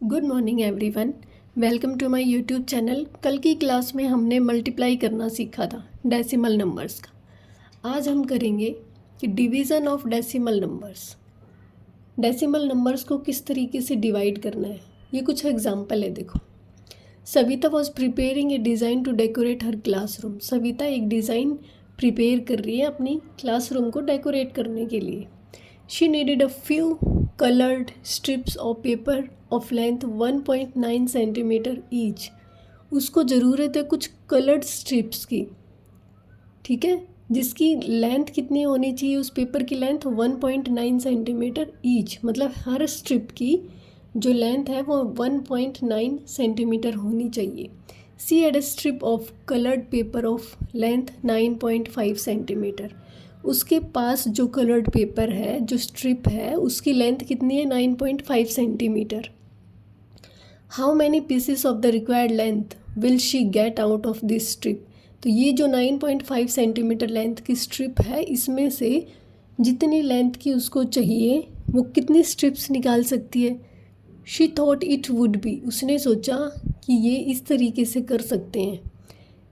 Good morning everyone. Welcome to my YouTube channel. कल की class में हमने मल्टीप्लाई करना सीखा था डेसिमल नंबर्स का। आज हम करेंगे कि division of decimal numbers. Decimal numbers को किस तरीके से डिवाइड करना है, ये कुछ एग्जांपल है। देखो, Savita was preparing a design to decorate her classroom. Savita एक डिज़ाइन प्रिपेयर कर रही है अपनी क्लासरूम को डेकोरेट करने के लिए। She needed a few colored strips of paper of length 1.9 centimetre each. उसको ज़रूरत है कुछ कलर्ड स्ट्रिप्स की, ठीक है, जिसकी लेंथ कितनी होनी चाहिए, उस पेपर की लेंथ 1.9 सेंटीमीटर ईच, मतलब हर स्ट्रिप की जो लेंथ है वो 1.9 सेंटीमीटर होनी चाहिए। She had a strip of coloured paper of length 9.5 centimetre. उसके पास जो कलर्ड पेपर है, जो स्ट्रिप है, उसकी लेंथ कितनी है, 9.5 centimetre. How many pieces of the required length will she get out of this strip. तो ये जो 9.5 सेंटीमीटर लेंथ की स्ट्रिप है, इसमें से जितनी लेंथ की उसको चाहिए वो कितनी स्ट्रिप्स निकाल सकती है। She thought it would be. उसने सोचा कि ये इस तरीके से कर सकते हैं,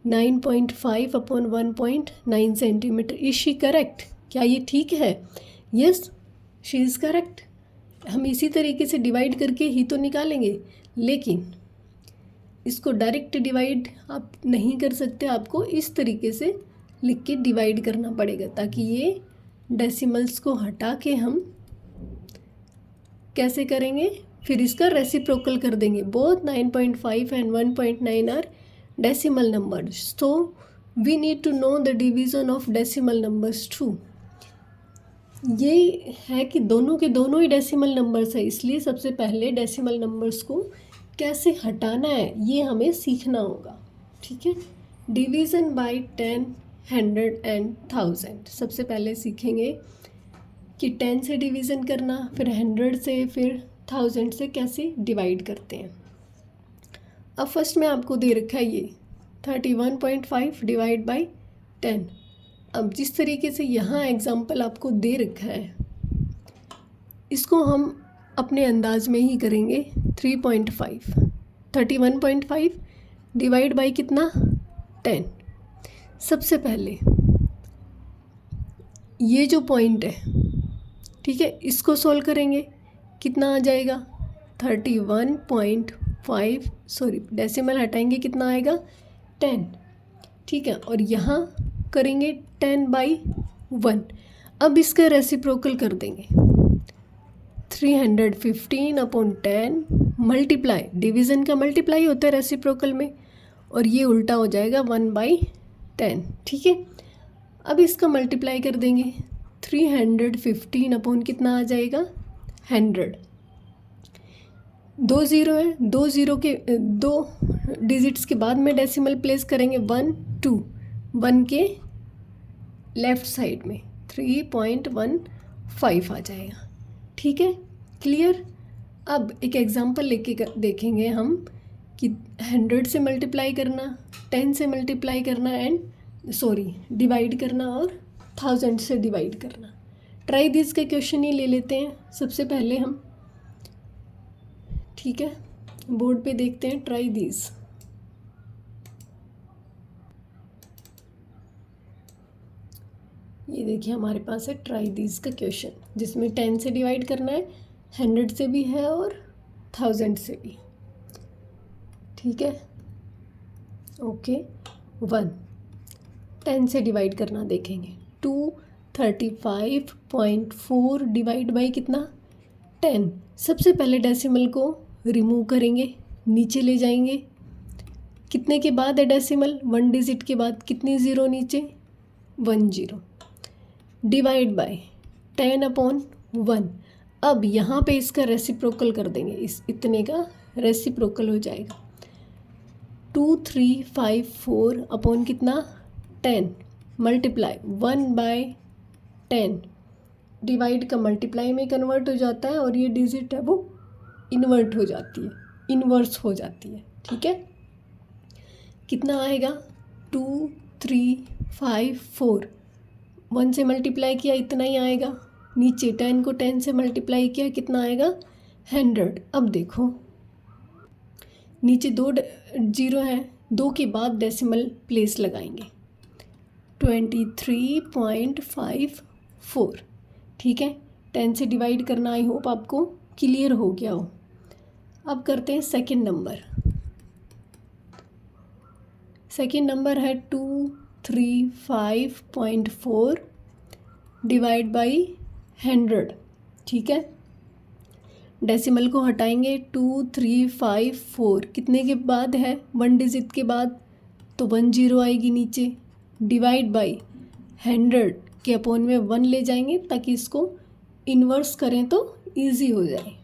9.5 upon 1.9 centimetre. Is she correct? क्या ये ठीक है? Yes, she is correct. हम इसी तरीके से डिवाइड करके ही तो निकालेंगे, लेकिन इसको डायरेक्ट डिवाइड आप नहीं कर सकते, आपको इस तरीके से लिख के डिवाइड करना पड़ेगा, ताकि ये डेसिमल्स को हटा के हम कैसे करेंगे, फिर इसका रेसिप्रोकल कर देंगे। Both 9.5 and 1.9 are decimal numbers, so we need to know the division of decimal numbers too। ये है कि दोनों के दोनों ही डेसिमल नंबर्स है, इसलिए सबसे पहले डेसिमल नंबर्स को कैसे हटाना है ये हमें सीखना होगा, ठीक है। डिवीज़न बाय 10, 100 एंड 1000 सबसे पहले सीखेंगे कि 10 से डिवीज़न करना, फिर 100 से, फिर 1000 से कैसे डिवाइड करते हैं। अब फर्स्ट में आपको दे रखा है ये 31.5 डिवाइड बाई 10। अब जिस तरीके से यहाँ एग्जाम्पल आपको दे रखा है, इसको हम अपने अंदाज में ही करेंगे। 31.5 डिवाइड बाई कितना, 10। सबसे पहले ये जो पॉइंट है, ठीक है, इसको सॉल्व करेंगे। कितना आ जाएगा, 31.5, सॉरी डेसिमल हटाएंगे, कितना आएगा, 10, ठीक है। और यहाँ करेंगे 10/1। अब इसका रेसिप्रोकल कर देंगे, 315 अपॉन 10 मल्टीप्लाई, डिवीज़न का मल्टीप्लाई होता है रेसिप्रोकल में, और ये उल्टा हो जाएगा 1/10, ठीक है। अब इसका मल्टीप्लाई कर देंगे, 315 अपॉन कितना आ जाएगा, 100। 2 ज़ीरो है, 2 ज़ीरो के 2 डिजिट्स के बाद में डेसिमल प्लेस करेंगे, 1 2, 1 के लेफ़्ट साइड में 3.15 आ जाएगा, ठीक है, क्लियर। अब एक एग्जांपल लेके देखेंगे हम कि 100 से मल्टीप्लाई करना, 10 से मल्टीप्लाई करना एंड डिवाइड करना, और 1000 से डिवाइड करना। ट्राई दिस का क्वेश्चन ही ले लेते हैं सबसे पहले हम, ठीक है। बोर्ड पे देखते हैं, ट्राई दिस। ये देखिए हमारे पास है ट्राई दिस का क्वेश्चन, जिसमें 10 से डिवाइड करना है, 100 से भी है और 1000 से भी, ठीक है। ओके, 1 10 से डिवाइड करना देखेंगे, 235.4 डिवाइड बाई कितना, 10। सबसे पहले डेसिमल को रिमूव करेंगे, नीचे ले जाएंगे। कितने के बाद है डेसिमल, 1 डिजिट के बाद कितनी ज़ीरो नीचे, 1 ज़ीरो, डिवाइड बाय 10 अपॉन 1। अब यहाँ पे इसका रेसिप्रोकल कर देंगे, इस इतने का रेसिप्रोकल हो जाएगा, 2354 अपॉन कितना, 10 मल्टीप्लाई 1/10, डिवाइड का मल्टीप्लाई में कन्वर्ट हो जाता है, और ये डिजिट है वो इन्वर्ट हो जाती है, इन्वर्स हो जाती है, ठीक है। कितना आएगा, 2354, 1 से मल्टीप्लाई किया इतना ही आएगा, नीचे 10 को 10 से मल्टीप्लाई किया कितना आएगा, 100। अब देखो नीचे 2 जीरो हैं, 2 के बाद डेसिमल प्लेस लगाएंगे 23.54। ठीक है, 10 से डिवाइड करना आई होप आपको क्लियर हो गया हो। अब करते हैं सेकंड नंबर। सेकंड नंबर है 235.4 डिवाइड बाई 100। ठीक है, डेसिमल को हटाएंगे 2354 कितने के बाद है, 1 डिजिट के बाद, तो 1 जीरो आएगी नीचे, डिवाइड बाई 100 के अपोन में 1 ले जाएंगे ताकि इसको इन्वर्स करें तो इजी हो जाए।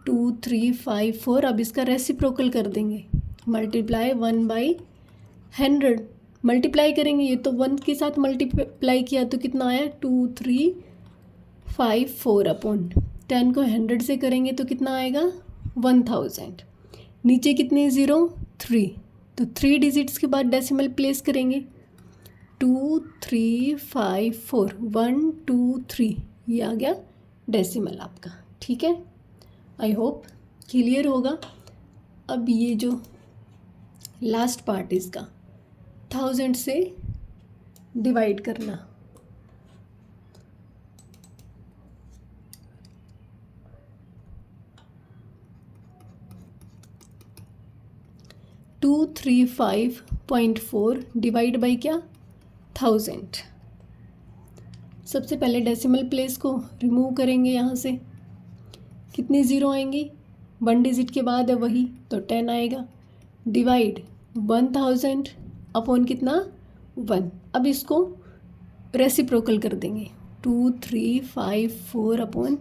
2354, अब इसका रेसिप्रोकल कर देंगे, मल्टीप्लाई 1/100 मल्टीप्लाई करेंगे, ये तो 1 के साथ मल्टीप्लाई किया तो कितना आया 2354 अपॉन 10 को 100 से करेंगे तो कितना आएगा 1000। नीचे कितने ज़ीरो 3, तो 3 डिजिट्स के बाद डेसिमल प्लेस करेंगे 2354 1 2 3, ये आ गया डेसिमल आपका। ठीक है, आई होप क्लियर होगा। अब ये जो लास्ट पार्ट इसका 1000 से डिवाइड करना, टू 335.4 डिवाइड बाई क्या 1000। सबसे पहले डेसिमल प्लेस को रिमूव करेंगे, यहाँ से कितने ज़ीरो आएंगी, 1 डिजिट के बाद है वही, तो 10 आएगा, डिवाइड 1000 अपॉन कितना 1। अब इसको रेसिप्रोकल कर देंगे 2354 अपॉन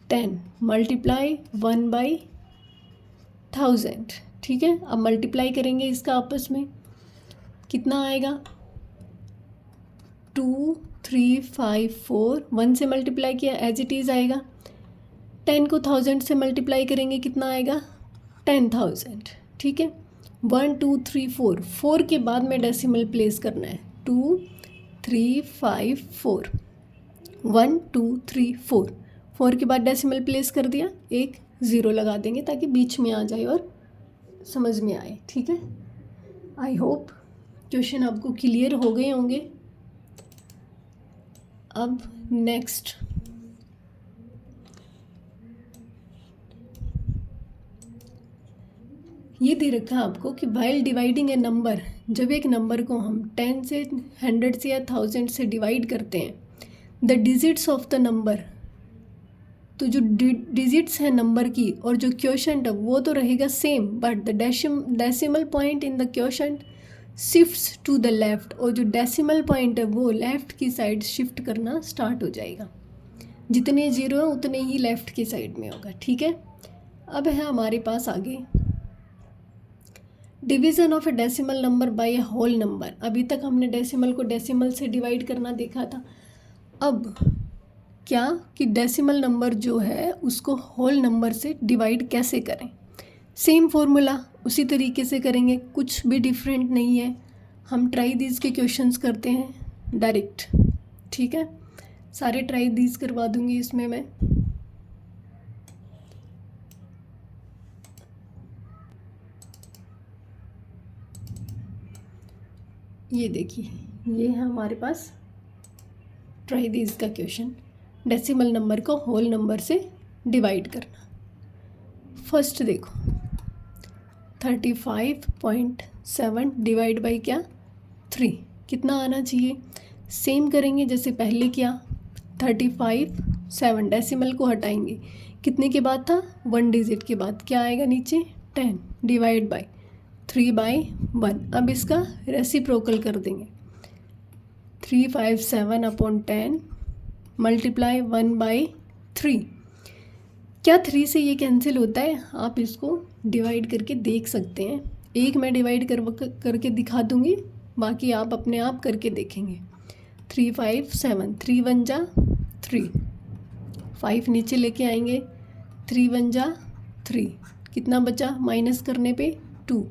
10 मल्टीप्लाई 1/1000। ठीक है, अब मल्टीप्लाई करेंगे इसका आपस में, कितना आएगा 2354 1 से मल्टीप्लाई किया एज इट इज़ आएगा, 10 को 1000 से मल्टीप्लाई करेंगे कितना आएगा 10,000। ठीक है, 1 2 3 4, 4 के बाद में डेसिमल प्लेस करना है 2 3 5 4 1 2 3 4, 4 के बाद डेसिमल प्लेस कर दिया, एक ज़ीरो लगा देंगे ताकि बीच में आ जाए और समझ में आए। ठीक है, आई होप क्वेश्चन आपको क्लियर हो गए होंगे। अब नेक्स्ट ये दे रखा है आपको कि वाइल डिवाइडिंग ए नंबर, जब एक नंबर को हम 10 से 100 से या 1000 से डिवाइड करते हैं, the digits of the number, तो जो डिजिट्स हैं नंबर की और जो क्वोशंट है वो तो रहेगा same, but the decimal point in the quotient shifts to the left, और जो डेसिमल पॉइंट है वो लेफ़्ट की साइड शिफ्ट करना स्टार्ट हो जाएगा, जितने ज़ीरो हैं उतने ही लेफ़्ट की साइड में होगा। ठीक है, अब है हमारे पास आगे division of a decimal number by a whole number. अभी तक हमने डेसिमल को डेसिमल से डिवाइड करना देखा था, अब क्या कि डेसिमल नंबर जो है उसको होल नंबर से डिवाइड कैसे करें। सेम फॉर्मूला उसी तरीके से करेंगे, कुछ भी डिफरेंट नहीं है। हम ट्राई दीज के क्वेश्चंस करते हैं डायरेक्ट। ठीक है, सारे ट्राई दीज करवा दूंगी इसमें मैं। ये देखिए, ये है हमारे पास ट्राई दीज का क्वेश्चन, डेसिमल नंबर को होल नंबर से डिवाइड करना। फर्स्ट देखो 35.7 डिवाइड बाई क्या 3, कितना आना चाहिए, सेम करेंगे जैसे पहले किया। 35 7 डेसिमल को हटाएंगे, कितने के बाद था 1 डिजिट के बाद, क्या आएगा नीचे 10 डिवाइड बाई 3/1। अब इसका रेसिप्रोकल कर देंगे 357 अपॉन 10 मल्टीप्लाई 1/3। क्या 3 से ये कैंसिल होता है, आप इसको डिवाइड करके देख सकते हैं। एक मैं डिवाइड करके दिखा दूंगी, बाकी आप अपने आप करके देखेंगे। 357 3 1 जा 3, 5 नीचे लेके आएंगे, 3 1 जा 3, कितना बचा माइनस करने पे 2,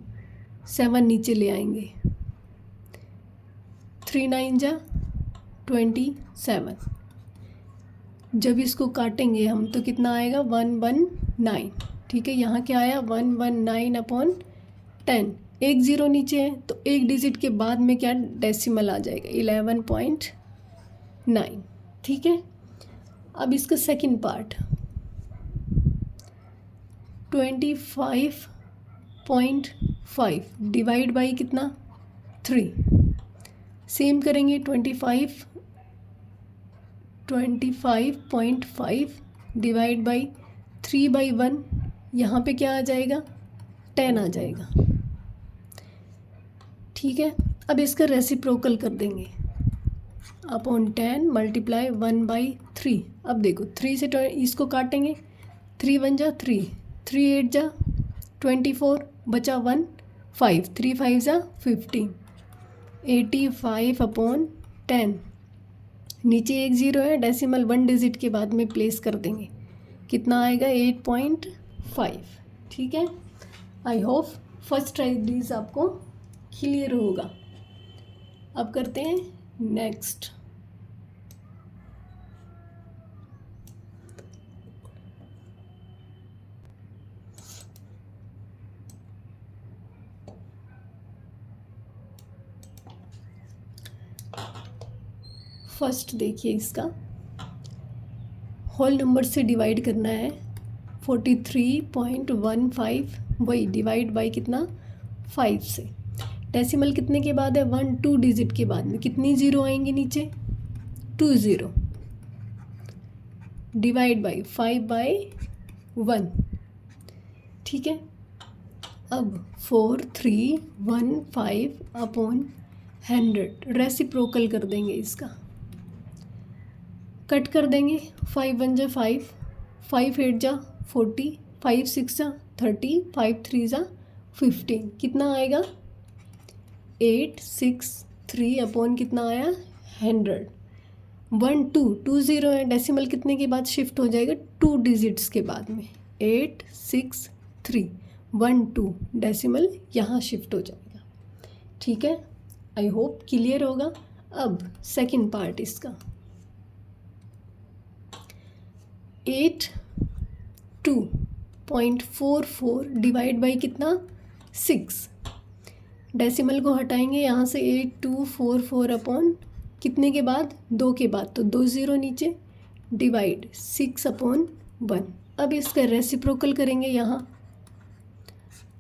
7 नीचे ले आएंगे, 3 9 जा 27। जब इसको काटेंगे हम तो कितना आएगा 119। ठीक है, यहाँ क्या आया 119/10, एक ज़ीरो नीचे है तो एक डिजिट के बाद में क्या डेसिमल आ जाएगा 11.9। ठीक है, अब इसका सेकंड पार्ट 25.5 डिवाइड बाई कितना 3। सेम करेंगे 25.5 डिवाइड बाई 3/1, यहाँ पे क्या आ जाएगा 10 आ जाएगा। ठीक है, अब इसका रेसिप्रोकल कर देंगे अपॉन 10 मल्टीप्लाई 1/3। अब देखो 3 से इसको काटेंगे, 3 1 जा 3, 3 8 जा 24, बचा 1 5, 3 5 जा 15, 85/10। नीचे एक ज़ीरो है, डेसिमल 1 डिजिट के बाद में प्लेस कर देंगे, कितना आएगा 8.5। ठीक है, I hope first try these आपको क्लियर होगा। अब करते हैं नेक्स्ट। फर्स्ट देखिए, इसका होल नंबर से डिवाइड करना है 43.15, वही डिवाइड बाई कितना 5 से। डेसिमल कितने के बाद है 1 2 डिजिट के बाद में, कितनी ज़ीरो आएंगे नीचे 2 ज़ीरो, डिवाइड बाई 5/1। ठीक है, अब 4315/100 रेसिप्रोकल कर देंगे, इसका कट कर देंगे, 5 1 जा 5, 5 8 जा 40, 5 6 जा 30, 5 3 जा 15, कितना आएगा 863 अपॉन कितना आया 100। 1 2 2 ज़ीरो है, डेसिमल कितने के बाद शिफ्ट हो जाएगा 2 डिजिट्स के बाद में, 863 1 2 डेसिमल यहाँ शिफ्ट हो जाएगा। ठीक है, आई होप क्लियर होगा। अब सेकंड पार्ट इसका 82.44 डिवाइड बाई कितना 6। डेसिमल को हटाएंगे यहाँ से, 8244 अपॉन कितने के बाद 2 के बाद, तो 2 ज़ीरो नीचे, डिवाइड 6/1। अब इसका रेसिप्रोकल करेंगे यहाँ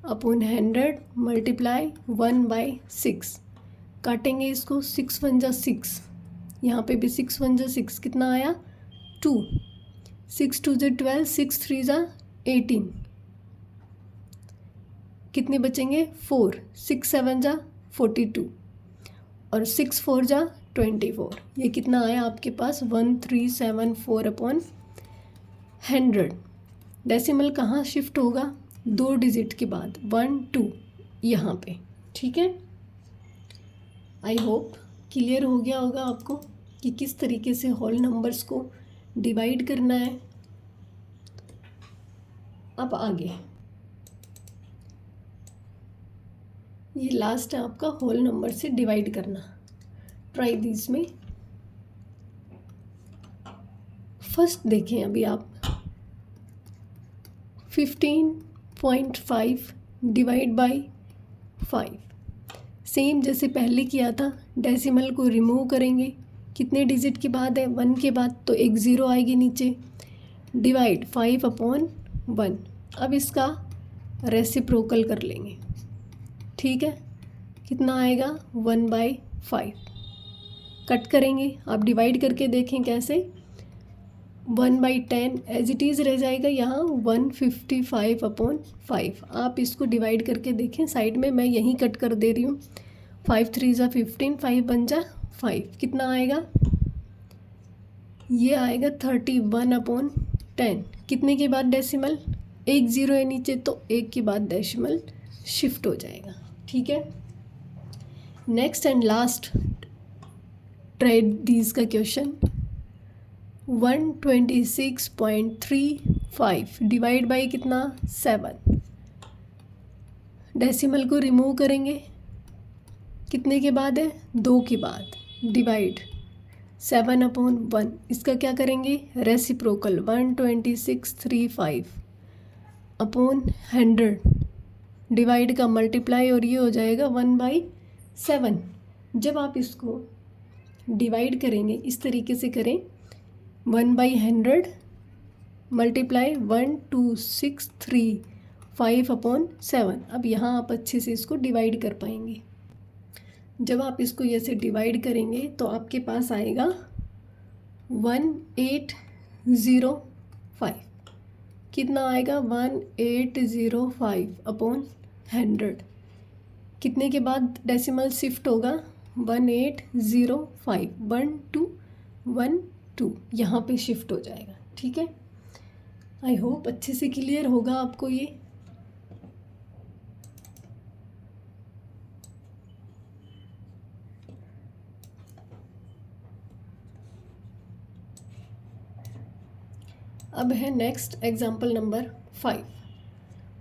अपॉन 100 मल्टीप्लाई 1/6, काटेंगे इसको, 6 1 जा 6, यहाँ पे भी 6 1 जा 6, कितना आया 2, 6 2 जा 12, 6 3 जा 18, कितने बचेंगे 4, 6 7 जा 42 और 6 4 जा 24। ये कितना आया आपके पास 1374/100। डेसिमल कहाँ शिफ्ट होगा 2 डिजिट के बाद 1 2 यहाँ पे। ठीक है, आई होप क्लियर हो गया होगा आपको कि किस तरीके से होल नंबर्स को डिवाइड करना है। अब आगे ये लास्ट है आपका होल नंबर से डिवाइड करना। ट्राई दिस में फर्स्ट देखें, अभी आप 15.5 डिवाइड बाई 5, सेम जैसे पहले किया था, डेसिमल को रिमूव करेंगे, कितने डिजिट के बाद है 1 के बाद, तो एक ज़ीरो आएगी नीचे, डिवाइड 5/1। अब इसका रेसिप्रोकल कर लेंगे। ठीक है, कितना आएगा 1/5, कट करेंगे, आप डिवाइड करके देखें कैसे, 1/10 एज इट इज़ रह जाएगा यहाँ 155/5। आप इसको डिवाइड करके देखें, साइड में मैं यहीं कट कर दे रही हूँ, 5 3 जा 15, 5 1 जा 5, कितना आएगा, ये आएगा 31/10। कितने के बाद डेसिमल, एक ज़ीरो है नीचे, तो एक के बाद डेसिमल शिफ्ट हो जाएगा। ठीक है, next and last try these का क्वेश्चन 126.35 डिवाइड बाई कितना 7। डेसिमल को रिमूव करेंगे, कितने के बाद है 2 के बाद, डिवाइड 7/1। इसका क्या करेंगे रेसिप्रोकल 126.35 अपॉन 100, डिवाइड का मल्टीप्लाई, और ये हो जाएगा 1/7। जब आप इसको डिवाइड करेंगे इस तरीके से करें, 1/100 मल्टीप्लाई 1 2 6 3 5/7। अब यहाँ आप अच्छे से इसको डिवाइड कर पाएंगे। जब आप इसको ऐसे डिवाइड करेंगे तो आपके पास आएगा 1805। कितना आएगा? 1805/100। कितने के बाद डेसिमल शिफ्ट होगा? 1805, 1 2 1 2, यहाँ पे शिफ्ट हो जाएगा। ठीक है, आई होप अच्छे से क्लियर होगा आपको ये। अब है next example number 5।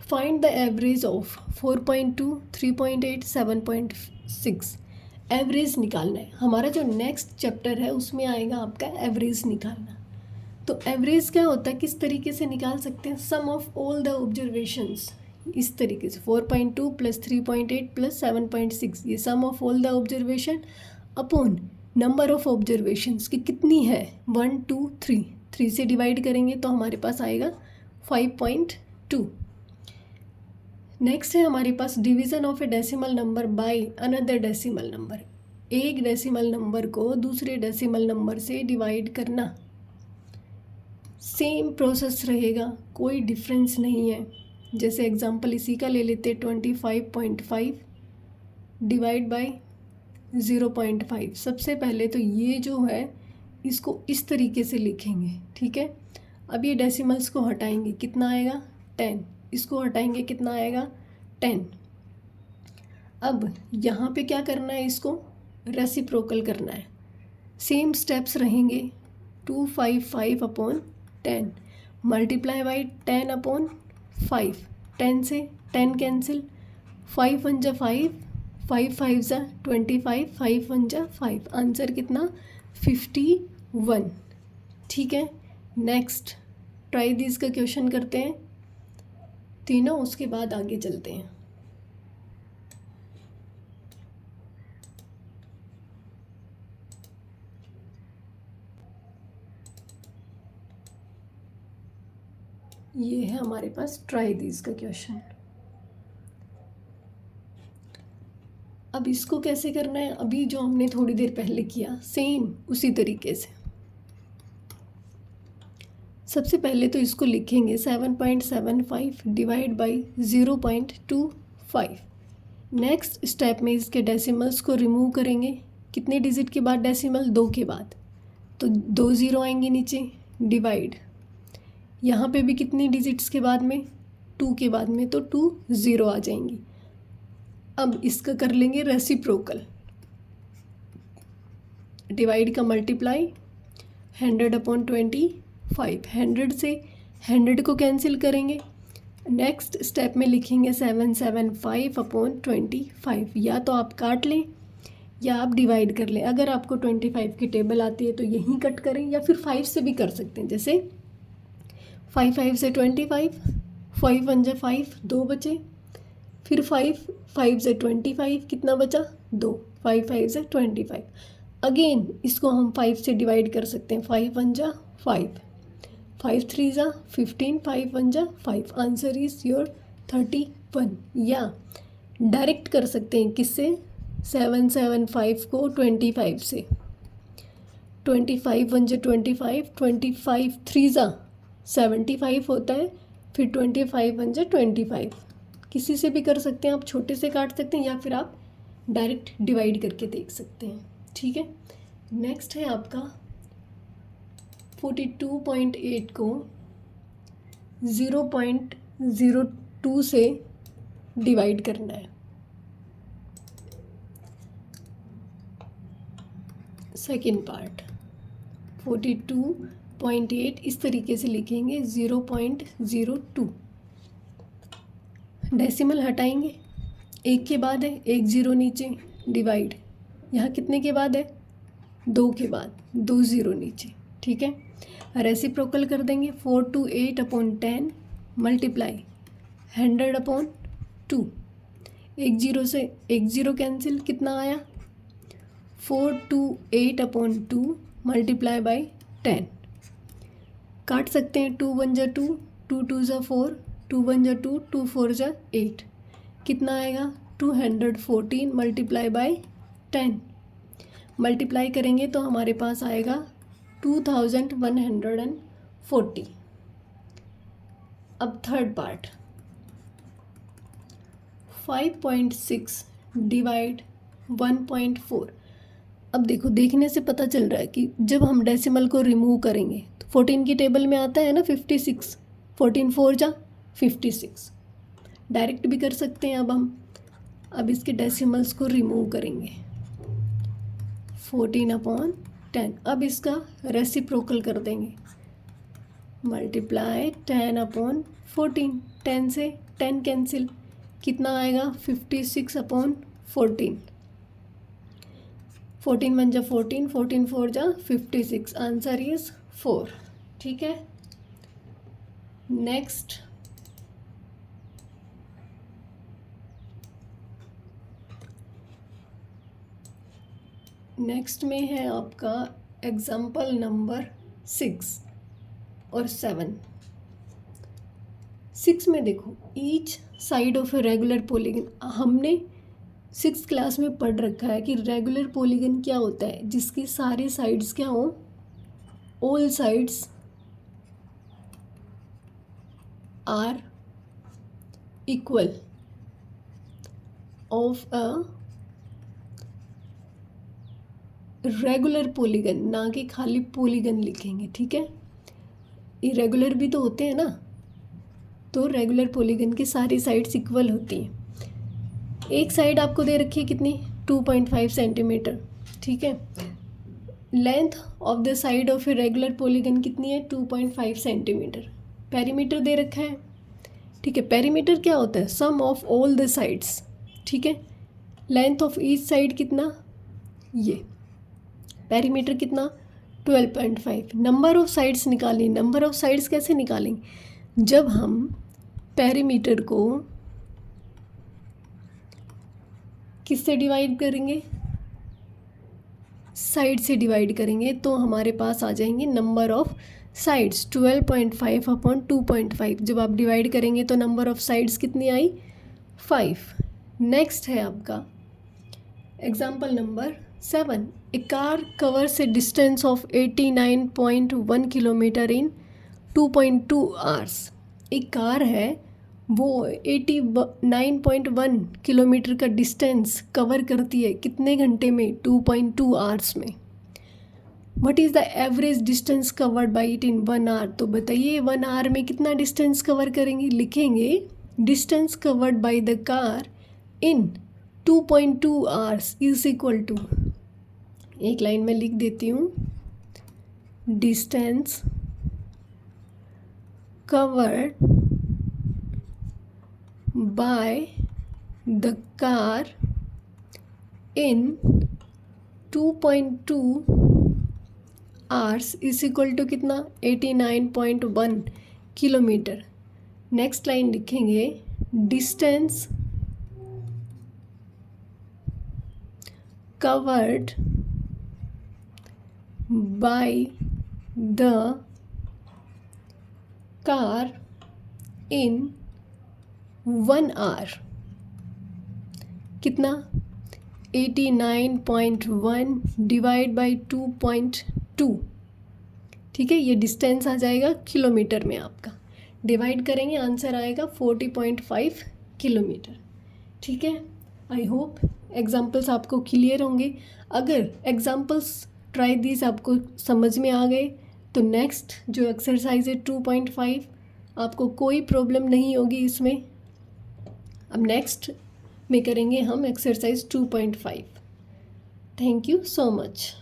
Find the average of 4.2, 3.8, 7.6। Average निकालना है। हमारा जो नेक्स्ट चैप्टर है उसमें आएगा आपका एवरेज निकालना। तो एवरेज क्या होता है, किस तरीके से निकाल सकते हैं? Sum of all the observations, इस तरीके से 4.2 + 3.8 + 7.6, ये sum of all the observation upon number of observations की कितनी है, 1 2 3, 3 से डिवाइड करेंगे तो हमारे पास आएगा 5.2। नेक्स्ट है हमारे पास division of a decimal number by another decimal number. एक डेसिमल नंबर को दूसरे डेसिमल नंबर से डिवाइड करना। सेम प्रोसेस रहेगा, कोई डिफरेंस नहीं है। जैसे एग्जांपल इसी का ले लेते, 25.5 डिवाइड बाय 0.5। सबसे पहले तो ये जो है इसको इस तरीके से लिखेंगे। ठीक है, अब ये डेसिमल्स को हटाएंगे, कितना आएगा? 10। इसको हटाएंगे, कितना आएगा? 10। अब यहाँ पे क्या करना है, इसको रेसिप्रोकल करना है। सेम स्टेप्स रहेंगे, 255/10 मल्टीप्लाई बाई 10/5। 10 से 10 कैंसिल, 5 1 जा 5, 5 5 जा 25, 5 1 जा 5। आंसर कितना? 51। ठीक है, नेक्स्ट ट्राई दिस का क्वेश्चन करते हैं तीनों, उसके बाद आगे चलते हैं। ये है हमारे पास ट्राई दिस का क्वेश्चन। अब इसको कैसे करना है? अभी जो हमने थोड़ी देर पहले किया सेम उसी तरीके से। सबसे पहले तो इसको लिखेंगे 7.75 डिवाइड बाई 0.25। नेक्स्ट स्टेप में इसके डेसिमल्स को रिमूव करेंगे। कितने डिजिट के बाद डेसिमल? 2 के बाद, तो 2 0 आएंगे नीचे, डिवाइड। यहाँ पे भी कितनी डिजिट्स के बाद में? 2 के बाद में, तो 2 0 आ जाएंगी। अब इसका कर लेंगे रेसिप्रोकल, डिवाइड का मल्टीप्लाई 100/25। 100 से 100 को कैंसिल करेंगे। नेक्स्ट स्टेप में लिखेंगे 775/25। या तो आप काट लें या आप डिवाइड कर लें। अगर आपको 25 की टेबल आती है तो यहीं कट करें, या फिर 5 से भी कर सकते हैं। जैसे 5 5 से 25, 5 1 जा 5, 2 बचे। फिर 5 5 से 25, कितना बचा? 2। 5 5 से 25। अगेन इसको हम 5 से डिवाइड कर सकते हैं। 5 1 जा 5, 5 3 जा 15, 5 1 जा 5। Answer is your 31। या डायरेक्ट कर सकते हैं, किससे? 775 को 25 से। 25 1 जा 25, 25 3 जा 75 होता है। फिर 25 1 जा 25। किसी से भी कर सकते हैं, आप छोटे से काट सकते हैं या फिर आप डायरेक्ट डिवाइड करके देख सकते हैं। ठीक है, नेक्स्ट है आपका 42.8 को 0.02 से डिवाइड करना है। सेकेंड पार्ट 42.8 इस तरीके से लिखेंगे, 0.02। डेसिमल हटाएंगे, 1 के बाद है, 1 0 नीचे, डिवाइड। यहाँ कितने के बाद है? 2 के बाद, 2 0 नीचे। ठीक है, रेसिप्रोकल कर देंगे, 4 2 8/10 मल्टीप्लाई 100/2, एक जीरो से एक जीरो कैंसिल, कितना आया 428/2 मल्टीप्लाई बाई 10। काट सकते हैं, 2 1 जा 2, 2 2 जा 4, 2 1 जा 2, 2 4 जा 8, कितना आएगा 214 मल्टीप्लाई बाई 10। मल्टीप्लाई करेंगे तो हमारे पास आएगा 2140। अब थर्ड पार्ट, 5.6 डिवाइड 1.4। अब देखो, देखने से पता चल रहा है कि जब हम डेसिमल को रिमूव करेंगे तो 14 की टेबल में आता है ना 56, 14 4 जा 56, डायरेक्ट भी कर सकते हैं। अब इसके डेसिमल्स को रिमूव करेंगे, 14/10। अब इसका रेसिप्रोकल कर देंगे, मल्टीप्लाई 10/14, 10 से 10 कैंसिल, कितना आएगा 56/14, 14 1 जा 14, 14 4 जा 56, आंसर इज 4। ठीक है, नेक्स्ट में है आपका एग्जाम्पल नंबर 6 और 7। 6 में देखो, each side of a regular polygon. हमने 6th क्लास में पढ़ रखा है कि रेगुलर पॉलीगन क्या होता है, जिसकी सारी साइड्स क्या हो, all sides are equal of a regular polygon, ना कि खाली पॉलीगन लिखेंगे। ठीक है, इरेगुलर भी तो होते हैं ना, तो रेगुलर पॉलीगन की सारी साइड्स इक्वल होती हैं। एक साइड आपको दे रखी है कितनी, 2.5 सेंटीमीटर। ठीक है, length of the side of a regular polygon कितनी है, 2.5 सेंटीमीटर। पेरीमीटर दे रखा है। ठीक है, पेरीमीटर क्या होता है, सम ऑफ ऑल द साइड्स। ठीक है, लेंथ ऑफ ईच साइड कितना, ये पेरीमीटर कितना 12.5। नंबर ऑफ साइड्स निकालें। नंबर ऑफ साइड्स कैसे निकालेंगे, जब हम पेरीमीटर को किससे डिवाइड करेंगे, साइड से डिवाइड करेंगे, तो हमारे पास आ जाएंगे नंबर ऑफ साइड्स 12.5/2.5। जब आप डिवाइड करेंगे तो नंबर ऑफ साइड्स कितनी आई, 5। नेक्स्ट है आपका example number 7। A car covers A distance of 89.1 kilometre in 2.2 hours. एक कार है, वो 89.1 किलोमीटर का डिस्टेंस कवर करती है कितने घंटे में, 2.2 आवर्स में। What is the average distance covered by it in 1 hour. तो बताइए 1 आवर में कितना डिस्टेंस कवर करेंगे, लिखेंगे distance covered by the car in 2.2 hours is equal to, एक लाइन में लिख देती हूँ, distance covered by the car in 2.2 hours is equal to कितना, 89.1 किलोमीटर। नेक्स्ट लाइन लिखेंगे, distance covered by the car in 1 hour कितना, 89.1 divide by 2.2। ठीक है, ये डिस्टेंस आ जाएगा किलोमीटर में, आपका डिवाइड करेंगे आंसर आएगा 40.5 किलोमीटर। ठीक है, आई होप एग्जाम्पल्स आपको क्लियर होंगे। अगर एग्जाम्पल्स ट्राई दीज आपको समझ में आ गए तो नेक्स्ट जो एक्सरसाइज है 2.5 आपको कोई प्रॉब्लम नहीं होगी इसमें। अब नेक्स्ट में करेंगे हम exercise 2.5। Thank you so much.